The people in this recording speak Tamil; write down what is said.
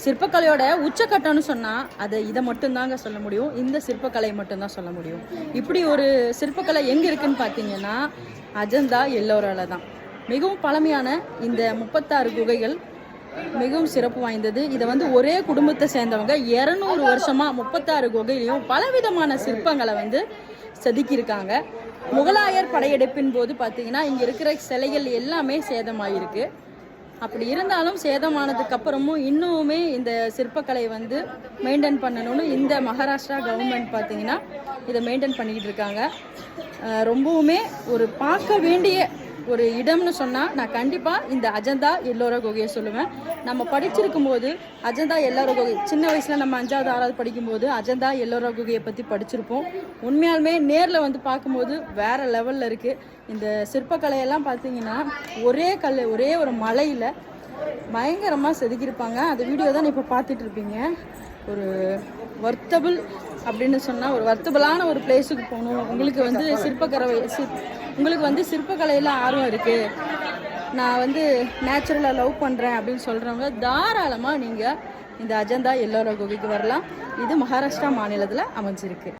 சிற்பக்கலையோட உச்சக்கட்டம்னு சொன்னால் இதை மட்டும்தாங்க சொல்ல முடியும். இந்த சிற்பக்கலை மட்டும்தான் சொல்ல முடியும். இப்படி ஒரு சிற்பக்கலை எங்கே இருக்குன்னு பார்த்தீங்கன்னா அஜந்தா எல்லோரால தான். மிகவும் பழமையான இந்த 36 குகைகள் மிகவும் சிறப்பு வாய்ந்தது. இதை ஒரே குடும்பத்தை சேர்ந்தவங்க 200 வருஷமாக 36 குகையிலையும் பலவிதமான சிற்பங்களை செதுக்கியிருக்காங்க. முகலாயர் படையெடுப்பின் போது பார்த்தீங்கன்னா இங்கே இருக்கிற சிலைகள் எல்லாமே சேதமாயிருக்கு. அப்படி இருந்தாலும் சேதமானதுக்கு அப்புறமும் இன்னுமே இந்த சிற்பக்கலை மெயின்டைன் பண்ணணும்னு இந்த மகாராஷ்டிரா கவர்மெண்ட் பார்த்தீங்கன்னா இதை மெயின்டைன் பண்ணிக்கிட்டு இருக்காங்க. ரொம்பவுமே ஒரு பார்க்க வேண்டிய ஒரு இடம்னு சொன்னால் நான் கண்டிப்பாக இந்த அஜந்தா எல்லோரா குகையை சொல்லுவேன். நம்ம படிச்சிருக்கும் போது அஜந்தா எல்லோரா குகை சின்ன வயசில் நம்ம 5வது 6வது படிக்கும்போது அஜந்தா எல்லோரா குகையை பற்றி படிச்சிருப்போம். உண்மையாலுமே நேரில் பார்க்கும்போது வேறு லெவலில் இருக்குது. இந்த சிற்பக்கலையெல்லாம் பார்த்தீங்கன்னா ஒரே கல் ஒரே ஒரு மலையில் பயங்கரமாக செதுக்கியிருப்பாங்க. அந்த வீடியோ தான் இப்போ பார்த்துட்ருப்பீங்க. ஒரு வர்த்தபிள் அப்படின்னு சொன்னால் ஒரு வர்த்தபிளான ஒரு பிளேஸுக்கு போகணும், உங்களுக்கு சிற்பக்கலையில் ஆர்வம் இருக்குது, நான் நேச்சுரலாக லவ் பண்ணுறேன் அப்படின்னு சொல்கிறவங்க தாராளமாக நீங்கள் இந்த அஜந்தா எல்லோரா குகைக்கு வரலாம். இது மகாராஷ்டிரா மாநிலத்தில் அமைஞ்சிருக்கு.